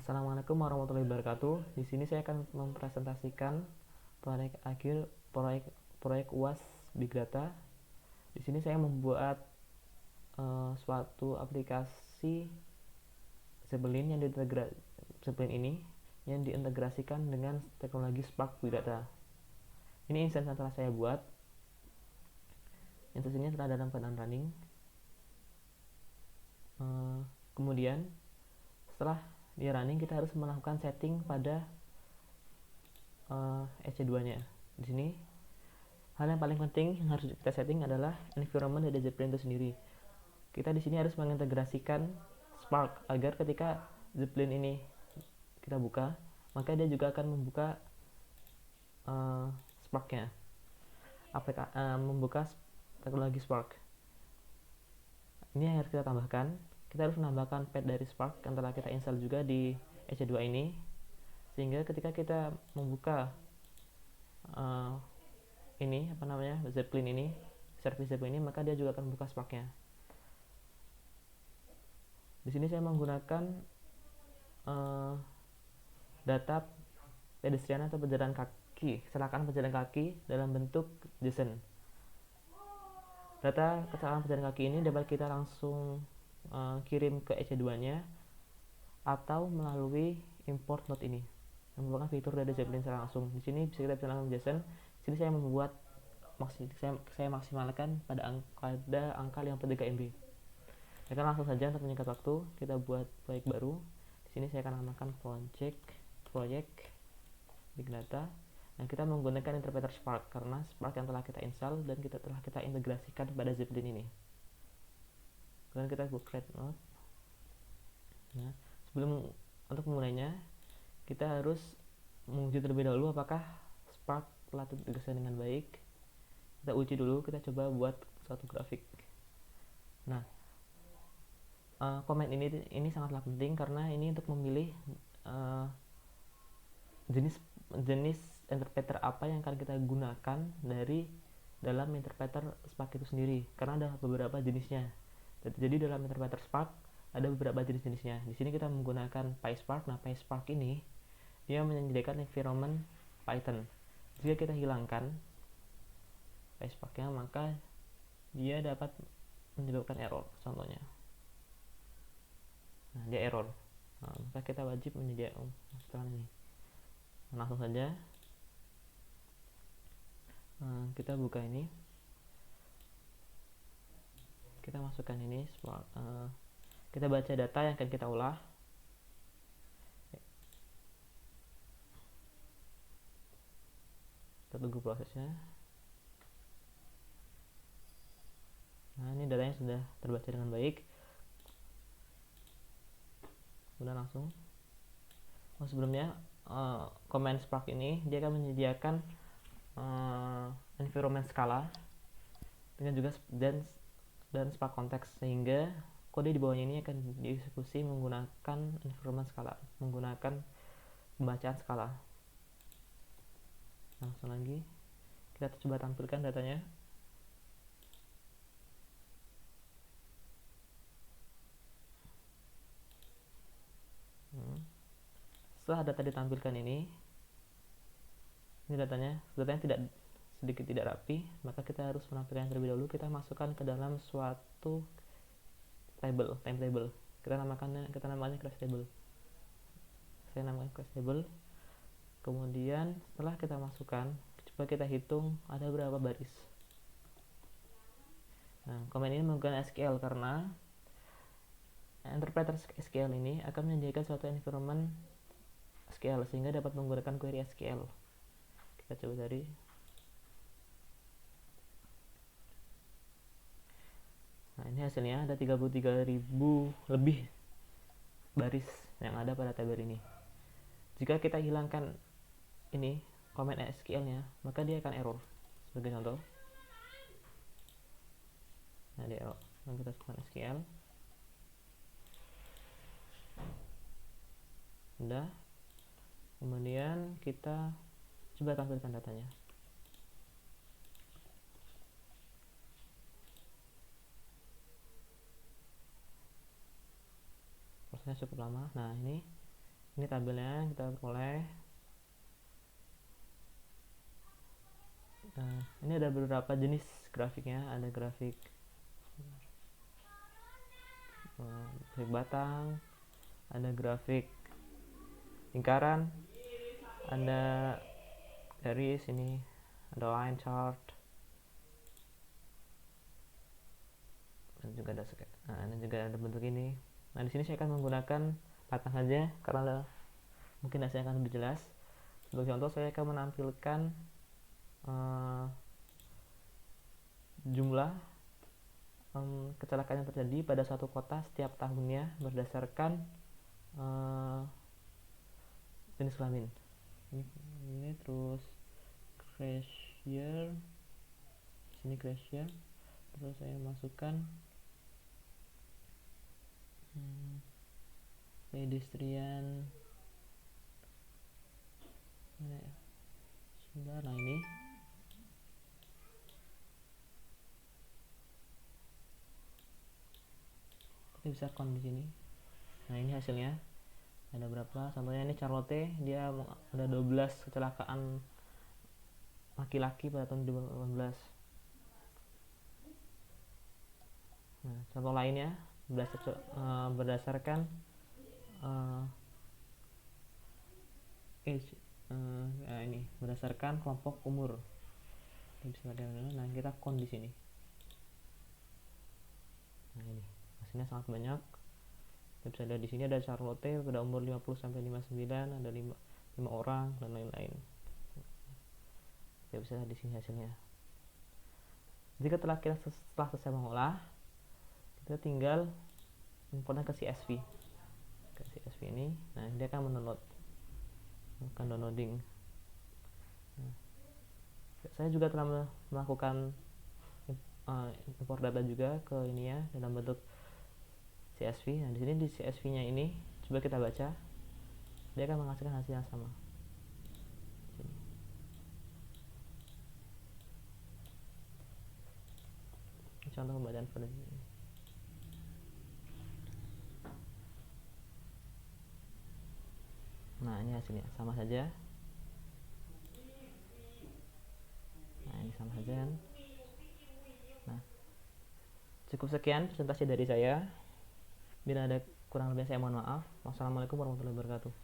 Assalamualaikum warahmatullahi wabarakatuh. Di sini saya akan mempresentasikan proyek akhir proyek UAS Big Data. Di sini saya membuat suatu aplikasi Zeppelin ini yang diintegrasikan dengan teknologi Spark Big Data. Ini instansi yang telah saya buat. Instansinya telah dalam keadaan running. Kemudian setelah dia running, kita harus melakukan setting pada EC2-nya. Di sini hal yang paling penting yang harus kita setting adalah environment dari Zeppelin itu sendiri. Kita di sini harus mengintegrasikan Spark agar ketika Zeppelin ini kita buka, maka dia juga akan membuka Spark-nya, membuka teknologi Spark. Ini yang harus kita tambahkan. Kita harus menambahkan pad dari Spark yang telah kita install juga di EC2 ini, sehingga ketika kita membuka Zeppelin ini, service Zeppelin ini, maka dia juga akan membuka Spark-nya. Di sini saya menggunakan data pedestrian atau kecelakaan pejalan kaki dalam bentuk JSON. Data kecelakaan pejalan kaki ini dapat kita langsung kirim ke EC2-nya atau melalui import node ini, yang merupakan fitur dari Zeppelin secara langsung. Di sini kita bisa langsung JSON. Di sini saya membuat saya maksimalkan pada angka 53 MB. Kita langsung saja untuk menyingkat waktu, kita buat proyek baru. Di sini saya akan namakan proyek Big Data. Nah, kita menggunakan interpreter Spark karena Spark yang telah kita install dan telah kita integrasikan pada Zeppelin ini. Kemudian kita buat create node. Nah, untuk memulainya, kita harus menguji terlebih dahulu apakah Spark telah terintegrasi dengan baik. Kita uji dulu, kita coba buat suatu grafik. Nah, komen ini sangatlah penting karena ini untuk memilih jenis interpreter apa yang akan kita gunakan dari dalam interpreter Spark itu sendiri, karena ada beberapa jenisnya. Jadi dalam interpreter Spark ada beberapa jenis-jenisnya. Di sini kita menggunakan PySpark. Nah, PySpark ini dia menyediakan environment Python. Jika kita hilangkan PySpark-nya, maka dia dapat menyebabkan error. Contohnya, nah, dia error. Nah, maka kita wajib menyediakan ini. Langsung saja kita buka ini, kita masukkan ini, kita baca data yang akan kita olah. Kita tunggu prosesnya. Nah, ini datanya sudah terbaca dengan baik. Udah langsung. Sebelumnya command Spark ini dia akan menyediakan environment skala dengan juga dan Spark konteks, sehingga kode di bawahnya ini akan dieksekusi menggunakan environment skala, menggunakan pembacaan skala. Langsung lagi kita coba tampilkan datanya. Setelah data ditampilkan ini datanya tidak rapi, maka kita harus menampilkan terlebih dahulu. Kita masukkan ke dalam suatu time table. Kita namanya class table. Saya namakan class table. Kemudian setelah kita masukkan, coba kita hitung ada berapa baris. Nah, komen ini menggunakan SQL karena interpreter SQL ini akan menyediakan suatu environment SQL sehingga dapat menggunakan query SQL. Kita coba cari. Nah, ini hasilnya ada 33.000 lebih baris yang ada pada tabel ini. Jika kita hilangkan ini komen SQL-nya, maka dia akan error. Sebagai contoh, nah dia error. Nah, kita komen SQL. Udah. Kemudian kita coba tampilkan datanya. Prosesnya cukup lama. Nah, ini Ini tabelnya kita peroleh. Nah, ini ada beberapa jenis grafiknya. Ada grafik batang, ada grafik lingkaran, ada garis, ini ada line chart, dan juga ada ini juga ada bentuk ini. Nah, di sini saya akan menggunakan batang saja karena mungkin hasilnya akan lebih jelas. Sebagai contoh, saya akan menampilkan jumlah kecelakaan yang terjadi pada suatu kota setiap tahunnya berdasarkan jenis kelamin. Ini terus crash year, sini crash year, terus saya masukkan pedestrian mana ya, sebentar. Nah, ini kita bisa count di sini. Nah, ini hasilnya ada berapa. Contohnya ini Charlotte, dia ada 12 kecelakaan laki-laki pada tahun 2018. Nah, contoh lainnya berdasarkan age, ini berdasarkan kelompok umur. Nah, kita count di sini. Nah, ini hasilnya sangat banyak. Kita bisa lihat di sini ada Charlotte pada umur 50 sampai 59, ada 5 orang dan lain-lain. Kita bisa lihat di sini hasilnya. Jika setelah selesai mengolah, kita tinggal importnya ke CSV. Ke CSV ini, nah dia akan akan downloading. Nah, saya juga telah melakukan import data juga ke ini ya, dalam bentuk CSV. Nah, di sini di CSV-nya ini coba kita baca, dia akan menghasilkan hasil yang sama. Ini contoh pembacaan pada ini. Nah, ini hasilnya sama saja. Nah, ini sama saja kan. Nah, cukup sekian presentasi dari saya. Bila ada kurang lebih saya mohon maaf. Wassalamualaikum warahmatullahi wabarakatuh.